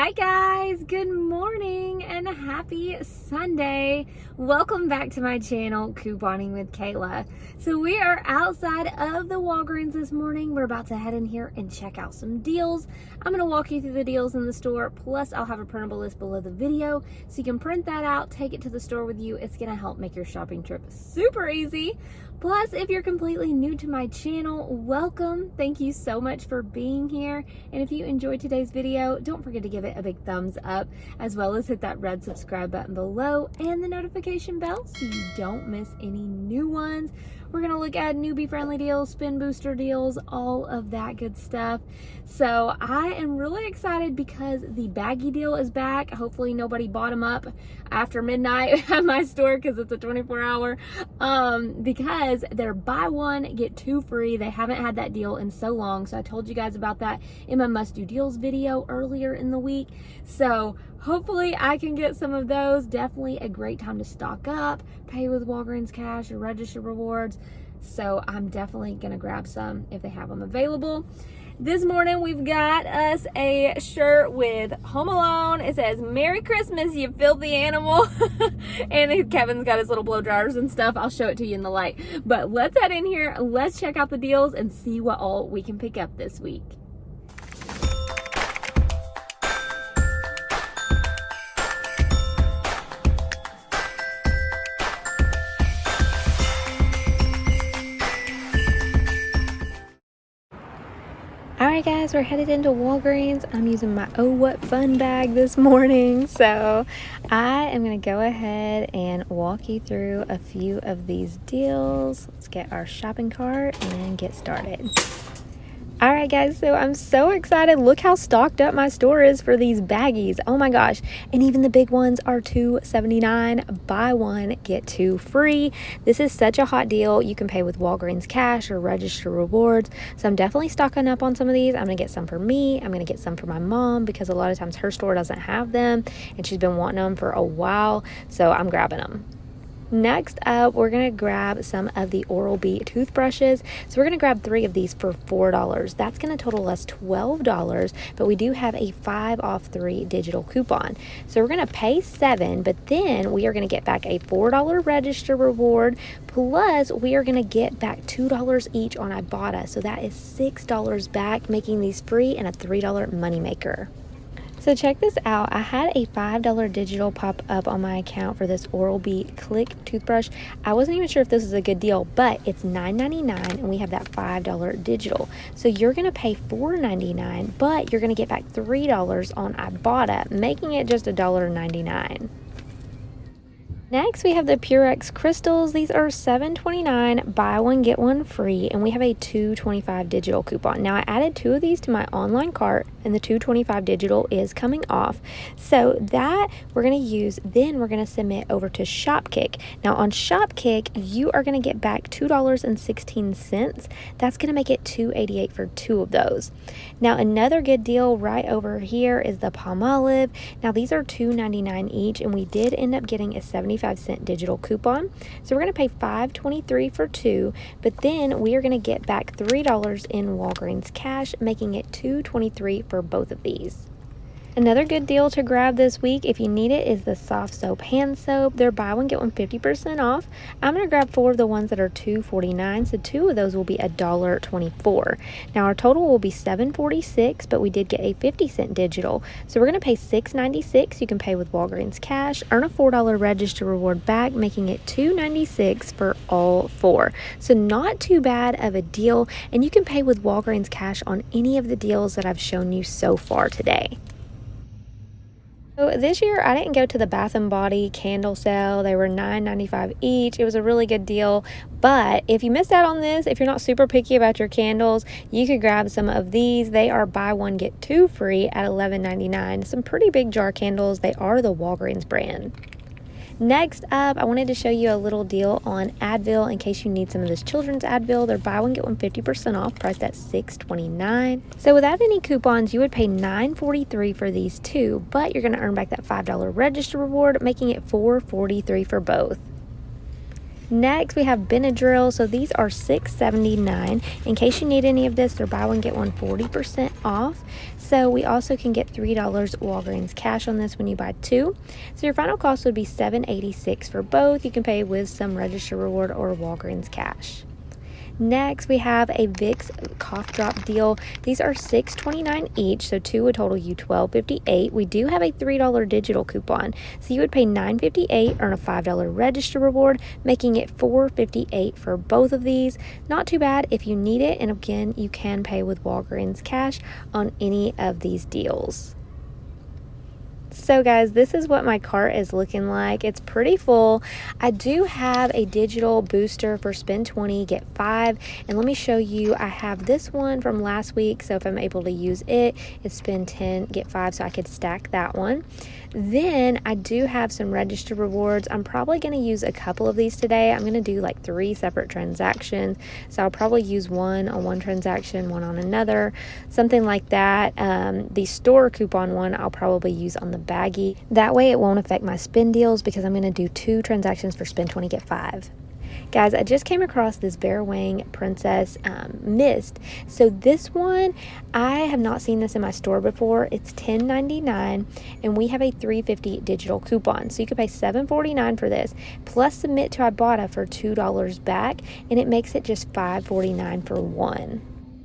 Hi guys, good morning and happy Sunday. Welcome back to my channel, Couponing with Kayla. So we are outside of the Walgreens this morning. We're about to head in here and check out some deals. I'm going to walk you through the deals in the store, plus I'll have a printable list below the video so you can print that out, take it to the store with you. It's going to help make your shopping trip super easy. Plus, if you're completely new to my channel, welcome. Thank you so much for being here. And if you enjoyed today's video, don't forget to give it a big thumbs up, as well as hit that red subscribe button below and the notification bell so you don't miss any new ones. We're going to look at newbie friendly deals, spin booster deals, all of that good stuff. So I am really excited because the baggie deal is back. Hopefully nobody bought them up after midnight at my store because it's a 24-hour. Because they're buy one, get two free. They haven't had that deal in so long. So I told you guys about that in my must do deals video earlier in the week. So hopefully I can get some of those. Definitely a great time to stock up, pay with Walgreens cash or register rewards. So I'm definitely gonna grab some if they have them available. This morning we've got us a shirt with Home Alone. It says, "Merry Christmas, you filthy animal." And Kevin's got his little blow dryers and stuff. I'll show it to you in the light. But let's head in here, let's check out the deals and see what all we can pick up this week. Alright guys, we're headed into Walgreens. I'm using my Oh What Fun bag this morning. So I am going to go ahead and walk you through a few of these deals. Let's get our shopping cart and then get started. Alright guys, so I'm so excited. Look how stocked up my store is for these baggies. Oh my gosh. And even the big ones are $2.79. Buy one, get two free. This is such a hot deal. You can pay with Walgreens cash or register rewards. So I'm definitely stocking up on some of these. I'm going to get some for me. I'm going to get some for my mom because a lot of times her store doesn't have them and she's been wanting them for a while. So I'm grabbing them. Next up, we're going to grab some of the Oral-B toothbrushes. So we're going to grab 3 of these for $4. That's going to total us $12, but we do have a 5 off 3 digital coupon. So we're going to pay $7, but then we are going to get back a $4 register reward, plus we are going to get back $2 each on Ibotta. So that is $6 back, making these free and a $3 moneymaker. So check this out. I had a $5 digital pop up on my account for this Oral-B Click toothbrush. I wasn't even sure if this was a good deal, but it's $9.99 and we have that $5 digital. So you're going to pay $4.99, but you're going to get back $3 on Ibotta, making it just $1.99. Next, we have the Purex crystals. These are $7.29, buy one, get one free, and we have a $2.25 digital coupon. Now, I added 2 of these to my online cart, and the $2.25 digital is coming off. So that we're going to use, then we're going to submit over to Shopkick. Now, on Shopkick, you are going to get back $2.16. That's going to make it $2.88 for 2 of those. Now, another good deal right over here is the Palmolive. Now, these are $2.99 each, and we did end up getting a 75-cent digital coupon. So we're going to pay $5.23 for 2, but then we are going to get back $3 in Walgreens cash, making it $2.23 for both of these. Another good deal to grab this week, if you need it, is the soft soap hand soap. They're buy one, get one 50% off. I'm going to grab 4 of the ones that are $2.49, so 2 of those will be $1.24. Now our total will be $7.46, but we did get a 50-cent digital. So we're going to pay $6.96. You can pay with Walgreens cash, earn a $4 register reward back, making it $2.96 for all 4. So not too bad of a deal, and you can pay with Walgreens cash on any of the deals that I've shown you so far today. So this year I didn't go to the Bath & Body candle sale. They were $9.95 each. It was a really good deal. But if you missed out on this, if you're not super picky about your candles, you could grab some of these. They are buy one, get 2 free at $11.99. Some pretty big jar candles. They are the Walgreens brand. Next up, I wanted to show you a little deal on Advil in case you need some of this children's Advil. They're buy one, get one 50% off, priced at $6.29. So without any coupons, you would pay $9.43 for these 2, but you're going to earn back that $5 register reward, making it $4.43 for both. Next, we have Benadryl. So these are $6.79. In case you need any of this, they're buy one, get one 40% off. So we also can get $3 Walgreens cash on this when you buy 2. So your final cost would be $7.86 for both. You can pay with some register reward or Walgreens cash. Next, we have a Vicks cough drop deal. These are $6.29 each, so 2 would total you $12.58. We do have a $3 digital coupon, so you would pay $9.58, earn a $5 register reward, making it $4.58 for both of these. Not too bad if you need it, and again, you can pay with Walgreens cash on any of these deals. So guys, this is what my cart is looking like. It's pretty full. I do have a digital booster for spend 20, get 5. And let me show you, I have this one from last week. So if I'm able to use it, it's spend 10, get 5. So I could stack that one. Then I do have some register rewards. I'm probably going to use a couple of these today. I'm going to do like 3 separate transactions. So I'll probably use one on one transaction, one on another, something like that. The store coupon one, I'll probably use on the baggie. That way it won't affect my spend deals because I'm going to do 2 transactions for spend 20, get 5. Guys, I just came across this Bear Wang Princess Mist. So this one, I have not seen this in my store before. It's $10.99 and we have a $3.50 digital coupon. So you could pay $7.49 for this plus submit to Ibotta for $2 back, and it makes it just $5.49 for one.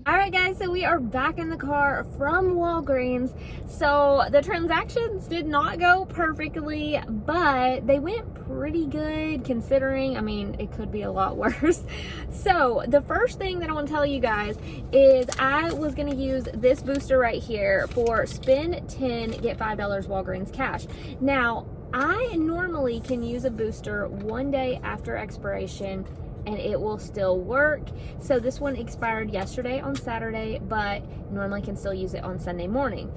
Alright guys, so we are back in the car from Walgreens. So the transactions did not go perfectly, but they went pretty good considering, I mean, it could be a lot worse. So the first thing that I want to tell you guys is I was going to use this booster right here for spend 10, get $5 Walgreens cash. Now, I normally can use a booster 1 day after expiration and it will still work. So this one expired yesterday on Saturday, but normally can still use it on Sunday morning.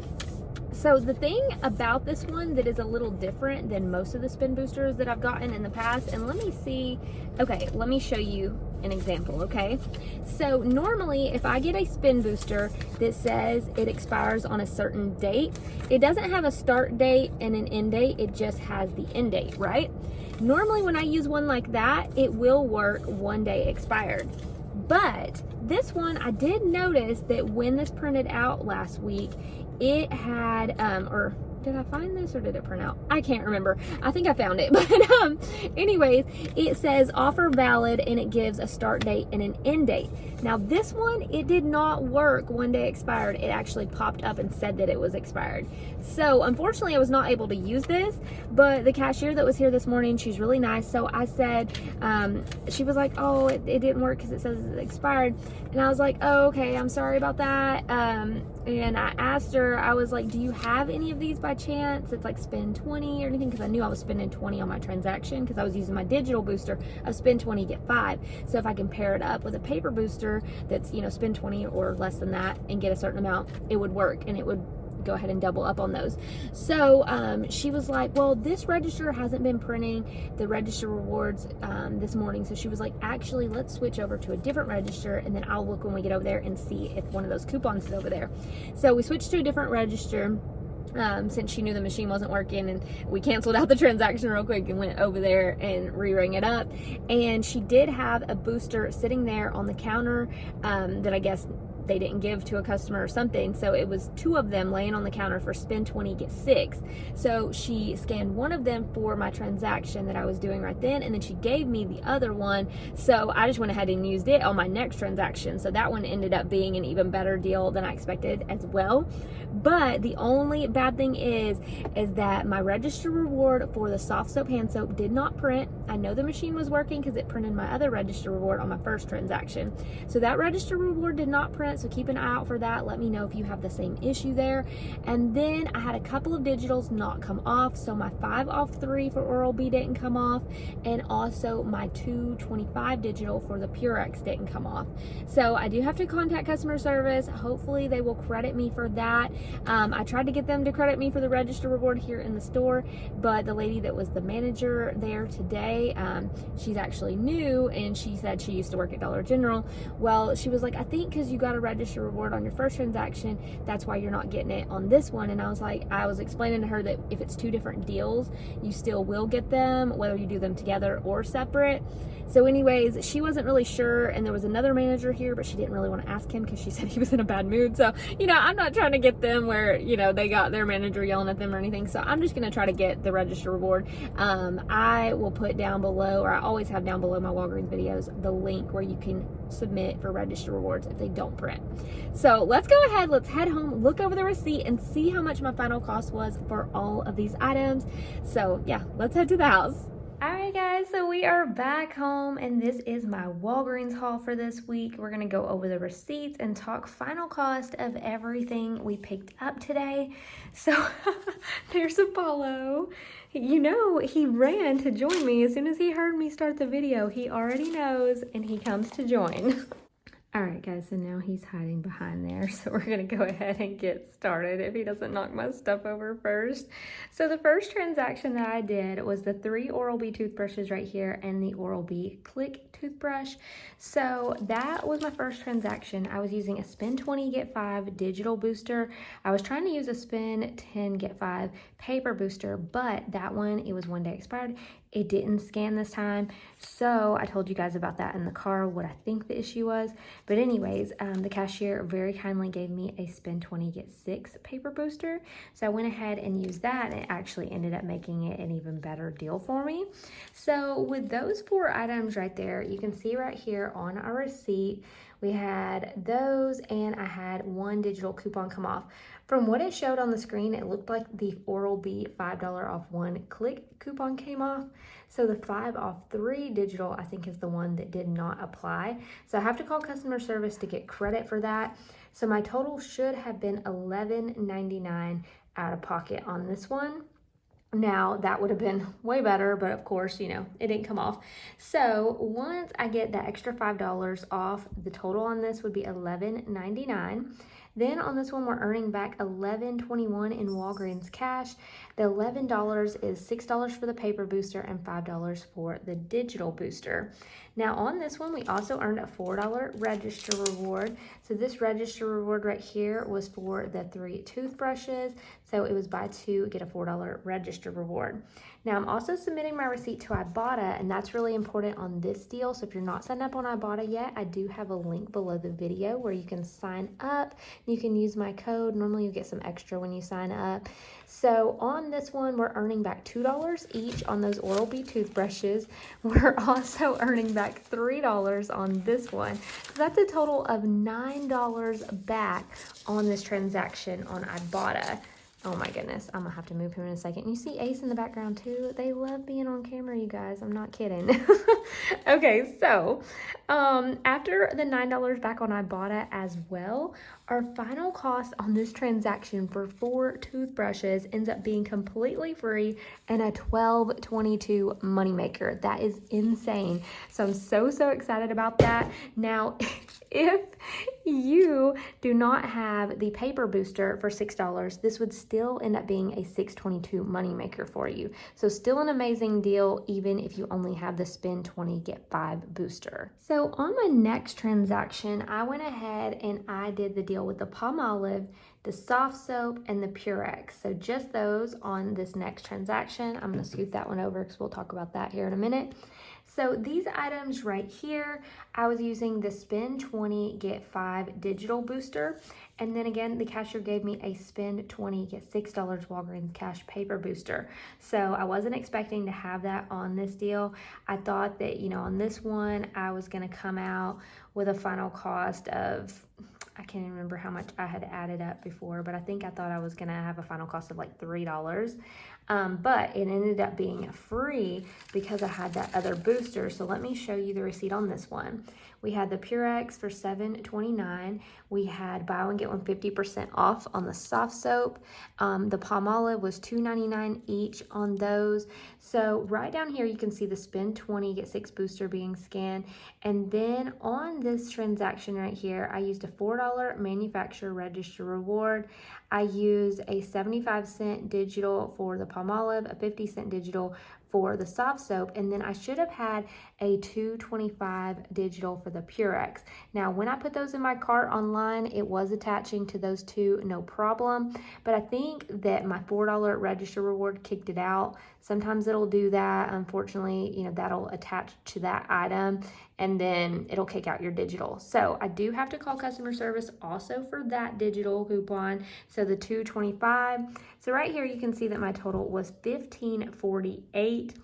So the thing about this one that is a little different than most of the spin boosters that I've gotten in the past, and let me see, okay, let me show you an example, okay? So normally if I get a spin booster that says it expires on a certain date, it doesn't have a start date and an end date, it just has the end date, right? Normally when I use one like that, it will work 1 day expired. But this one, I did notice that when this printed out last week, it had, or did I find this or did it print out? I can't remember. I think I found it. But anyways, it says offer valid and it gives a start date and an end date. Now this one, it did not work 1 day expired. It actually popped up and said that it was expired. So unfortunately I was not able to use this, but the cashier that was here this morning, she's really nice. So I said, she was like, oh, it didn't work because it says it's expired. And I was like, oh, okay, I'm sorry about that. And I asked her, I was like, do you have any of these by chance? It's like spend 20 or anything, because I knew I was spending 20 on my transaction because I was using my digital booster of spend 20, get 5. So if I can pair it up with a paper booster that's, you know, spend 20 or less than that and get a certain amount, it would work and it would go ahead and double up on those. So she was like, well, this register hasn't been printing the register rewards this morning. So she was like, actually, let's switch over to a different register and then I'll look when we get over there and see if one of those coupons is over there. So we switched to a different register. Since she knew the machine wasn't working, and we canceled out the transaction real quick and went over there and re-rang it up. And she did have a booster sitting there on the counter that I guess they didn't give to a customer or something. So it was 2 of them laying on the counter for spend 20, get 6. So she scanned one of them for my transaction that I was doing right then, and then she gave me the other one. So I just went ahead and used it on my next transaction. So that one ended up being an even better deal than I expected as well. But the only bad thing is that my register reward for the soft soap hand soap did not print. I know the machine was working because it printed my other register reward on my first transaction. So that register reward did not print, so keep an eye out for that. Let me know if you have the same issue there. And then I had a couple of digitals not come off. So my 5 off 3 for Oral-B didn't come off, and also my 225 digital for the Purex didn't come off. So I do have to contact customer service. Hopefully they will credit me for that. I tried to get them to credit me for the register reward here in the store, but the lady that was the manager there today, she's actually new, and she said she used to work at Dollar General. Well, she was like, I think because you got a register reward on your first transaction. That's why you're not getting it on this one. And I was explaining to her that if it's 2 different deals, you still will get them, whether you do them together or separate. So anyways, she wasn't really sure, and there was another manager here, but she didn't really want to ask him because she said he was in a bad mood. So, I'm not trying to get them where, they got their manager yelling at them or anything. So I'm just going to try to get the register reward. I will put down below, or I always have down below my Walgreens videos, the link where you can submit for register rewards if they don't print. So let's go ahead, let's head home, look over the receipt, and see how much my final cost was for all of these items. So yeah, let's head to the house. Alright guys, so we are back home, and this is my Walgreens haul for this week. We're going to go over the receipts and talk final cost of everything we picked up today. So there's Apollo. He ran to join me as soon as he heard me start the video. He already knows, and he comes to join. Alright guys, so now he's hiding behind there, so we're going to go ahead and get started if he doesn't knock my stuff over first. So the first transaction that I did was the 3 Oral-B toothbrushes right here and the Oral-B Click toothbrush. So that was my first transaction. I was using a spend 20 get 5 digital booster. I was trying to use a spend 10 get 5 paper booster, but that one, it was 1 day expired. It didn't scan this time, so I told you guys about that in the car, what I think the issue was. But anyways, the cashier very kindly gave me a spend 20 get 6 paper booster, so I went ahead and used that, and it actually ended up making it an even better deal for me. So with those 4 items right there, you can see right here on our receipt, we had those, and I had 1 digital coupon come off. From what it showed on the screen, it looked like the Oral-B $5 off 1 click coupon came off. So the 5 off 3 digital, I think, is the one that did not apply. So I have to call customer service to get credit for that. So my total should have been $11.99 out of pocket on this one. Now, that would have been way better, but of course, it didn't come off. So once I get that extra $5 off, the total on this would be $11.99. Then on this one, we're earning back $11.21 in Walgreens cash. The $11 is $6 for the paper booster and $5 for the digital booster. Now on this one, we also earned a $4 register reward. So this register reward right here was for the 3 toothbrushes. So it was buy 2, get a $4 register reward. Now I'm also submitting my receipt to Ibotta, and that's really important on this deal. So if you're not signed up on Ibotta yet, I do have a link below the video where you can sign up. You can use my code. Normally you get some extra when you sign up. So on this one, we're earning back $2 each on those Oral-B toothbrushes. We're also earning back $3 on this one. So that's a total of $9 back on this transaction on Ibotta. Oh my goodness, I'm gonna have to move him in a second. You see Ace in the background too? They love being on camera, you guys. I'm not kidding. Okay, so after the $9 back on Ibotta as well, our final cost on this transaction for 4 toothbrushes ends up being completely free and a $12.22 moneymaker. That is insane. So I'm so excited about that. Now, if you do not have the paper booster for $6, this would still end up being a $6.22 moneymaker for you. So still an amazing deal, even if you only have the spend 20 get 5 booster. So on my next transaction, I went ahead and I did the deal with the Palmolive, the soft soap, and the Purex. So just those on this next transaction. I'm gonna scoot that one over because we'll talk about that here in a minute. So these items right here, I was using the spend 20 get 5 digital booster, and then again the cashier gave me a spend 20 get $6 Walgreens cash paper booster. So I wasn't expecting to have that on this deal. I thought that on this one I was going to come out with a final cost of, I can't even remember how much I had added up before, but I thought I was gonna have a final cost of like $3. But it ended up being free because I had that other booster. So let me show you the receipt on this one. We had the Purex for $7.29. We had buy one get one 50% off on the soft soap. The Palmolive was $2.99 each on those. So right down here you can see the spend 20 get 6 booster being scanned. And then on this transaction right here, I used a $4 manufacturer register reward. I used a 75-cent digital for the Palmolive, a 50-cent digital for the soft soap, and then I should have had a $2.25 digital for the Purex. Now, when I put those in my cart online, it was attaching to those two, no problem, but I think that my $4 register reward kicked it out. Sometimes it'll do that. Unfortunately, you know, that'll attach to that item and then it'll kick out your digital. So I do have to call customer service also for that digital coupon. So the $2.25. So right here you can see that my total was $15.48.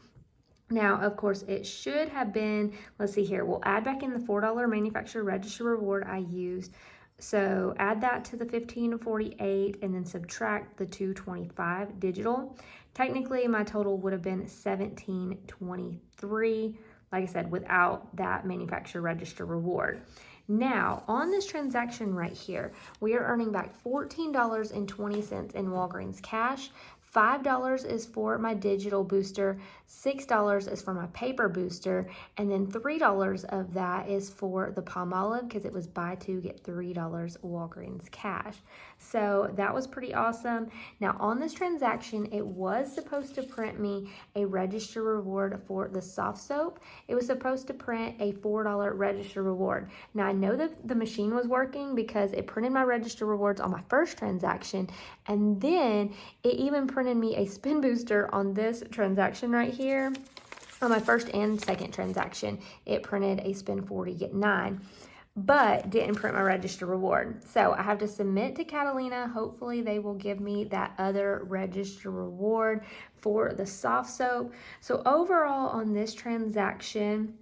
Now, of course, it should have been, let's see here, we'll add back in the $4 manufacturer register reward I used. So add that to the $15.48 and then subtract the $2.25 digital. Technically, my total would have been $17.23, like I said, without that manufacturer register reward. Now, on this transaction right here, we are earning back $14.20 in Walgreens cash. $5 is for my digital booster, $6 is for my paper booster, and then $3 of that is for the Palmolive because it was buy two, get $3 Walgreens cash. So that was pretty awesome. Now on this transaction, it was supposed to print me a register reward for the soft soap. It was supposed to print a $4 register reward. Now I know that the machine was working because it printed my register rewards on my first transaction, and then it even printed me a spin booster on this transaction right here. On my first and second transaction, it printed a spin 40, get 9, but didn't print my register reward. So I have to submit to Catalina. Hopefully they will give me that other register reward for the soft soap. So overall on this transaction,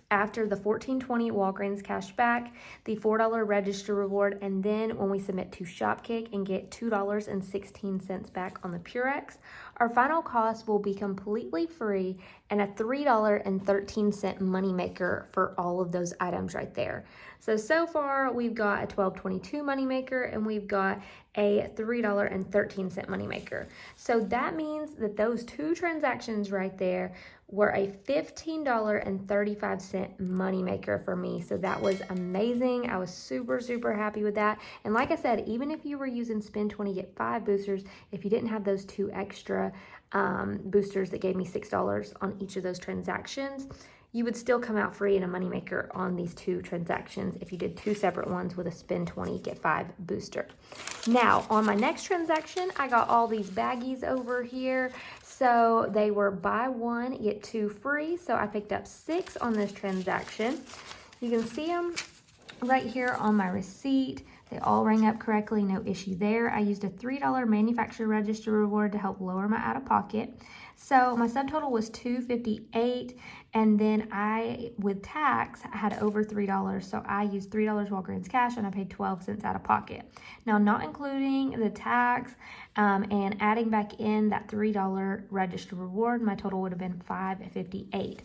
after the $14.20 Walgreens cash back, the $4 register reward, and then when we submit to Shopkick and get $2.16 back on the Purex, our final cost will be completely free and a $3.13 moneymaker for all of those items right there. So far we've got a $12.22 moneymaker and we've got a $3.13 moneymaker. So that means that those two transactions right there were a $15.35 moneymaker for me. So that was amazing. I was super, super happy with that. And like I said, even if you were using spend 20, get 5 boosters, if you didn't have those 2 extra boosters that gave me $6 on each of those transactions, you would still come out free in a moneymaker on these 2 transactions if you did 2 separate ones with a spend 20, get 5 booster. Now, on my next transaction, I got all these baggies over here. So they were buy 1, get 2 free. So I picked up 6 on this transaction. You can see them right here on my receipt. They all rang up correctly, no issue there. I used a $3 manufacturer register reward to help lower my out-of-pocket. So my subtotal was $2.58, and then I, with tax, had over $3. So I used $3 Walgreens cash and I paid 12 cents out of pocket. Now, not including the tax and adding back in that $3 register reward, my total would have been $5.58.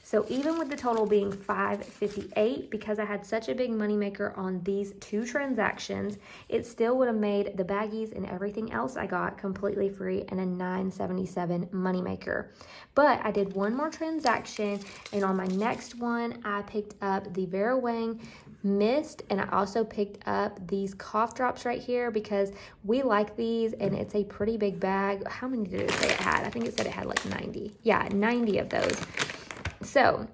So even with the total being $5.58, because I had such a big moneymaker on these 2 transactions, it still would have made the baggies and everything else I got completely free and a $9.77 moneymaker. But I did one more transaction, and on my next one, I picked up the Vera Wang Mist, and I also picked up these cough drops right here because we like these, and it's a pretty big bag. How many did it say it had? I think it said it had like 90. Yeah, 90 of those. So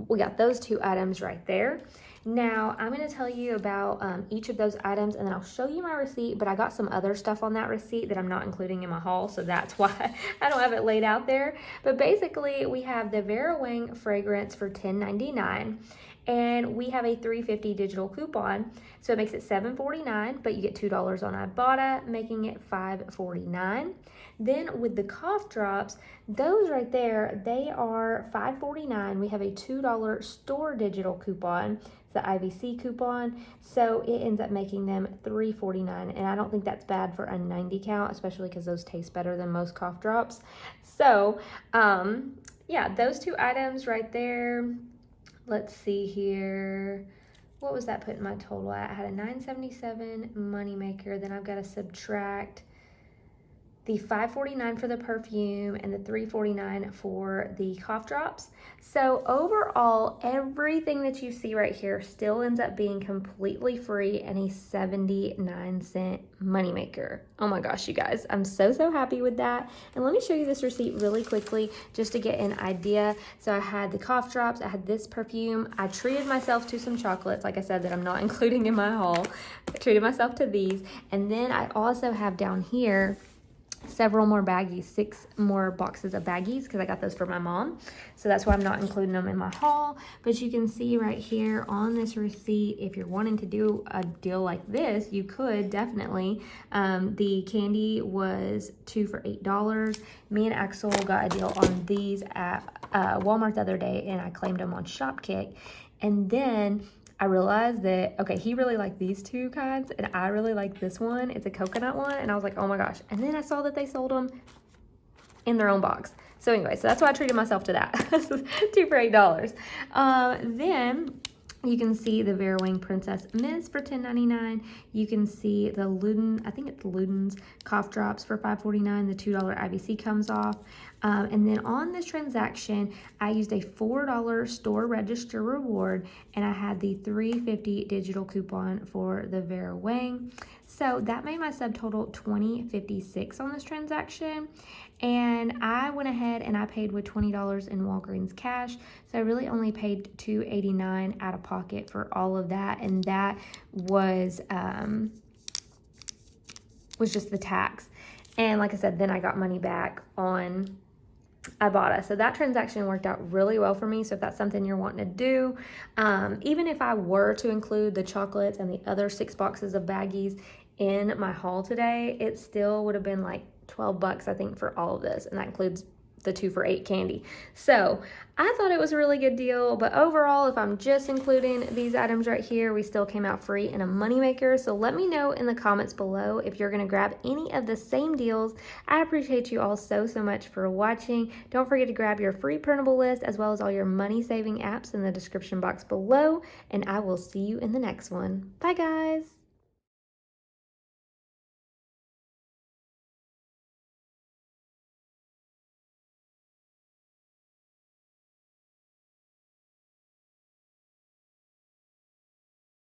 we got those 2 items right there. Now I'm going to tell you about each of those items, and then I'll show you my receipt, but I got some other stuff on that receipt that I'm not including in my haul, so that's why I don't have it laid out there. But basically we have the Vera Wang fragrance for $10.99, and we have a $3.50 digital coupon, so it makes it $7.49, but you get $2 on Ibotta, making it $5.49. Then with the cough drops, those right there, they are $5.49. We have a $2 store digital coupon. It's the IVC coupon, so it ends up making them $3.49, and I don't think that's bad for a 90 count, especially because those taste better than most cough drops. So yeah, those 2 items right there. Let's see here. What was that putting my total at? I had a $9.77 moneymaker. Then I've got to subtract the $5.49 for the perfume, and the $3.49 for the cough drops. So overall, everything that you see right here still ends up being completely free and a 79-cent moneymaker. Oh my gosh, you guys, I'm so happy with that. And let me show you this receipt really quickly just to get an idea. So I had the cough drops, I had this perfume, I treated myself to some chocolates, like I said, that I'm not including in my haul. I treated myself to these, and then I also have down here several more baggies, 6 more boxes of baggies, because I got those for my mom. So that's why I'm not including them in my haul. But you can see right here on this receipt, if you're wanting to do a deal like this, you could definitely. The candy was 2 for $8. Me and Axel got a deal on these at Walmart the other day, and I claimed them on Shopkick. And then I realized that, okay, he really liked these 2 kinds, and I really like this one. It's a coconut one, and I was like, oh my gosh. And then I saw that they sold them in their own box. So anyway, so that's why I treated myself to that. 2 for $8. Then you can see the Vera Wang Princess Mist for $10.99. You can see the Luden, I think it's Luden's cough drops for $5.49. The $2 IVC comes off. And then on this transaction, I used a $4 store register reward, and I had the $3.50 digital coupon for the Vera Wang. So that made my subtotal $20.56 on this transaction. And I went ahead and I paid with $20 in Walgreens cash. So I really only paid $2.89 out of pocket for all of that. And that was just the tax. And like I said, then I got money back on Ibotta. So that transaction worked out really well for me. So if that's something you're wanting to do, even if I were to include the chocolates and the other 6 boxes of baggies in my haul today, it still would have been like $12, I think, for all of this. And that includes the 2 for $8 candy. So I thought it was a really good deal, but overall, if I'm just including these items right here, we still came out free in a moneymaker. So let me know in the comments below if you're going to grab any of the same deals. I appreciate you all so much for watching. Don't forget to grab your free printable list as well as all your money saving apps in the description box below, and I will see you in the next one. Bye guys.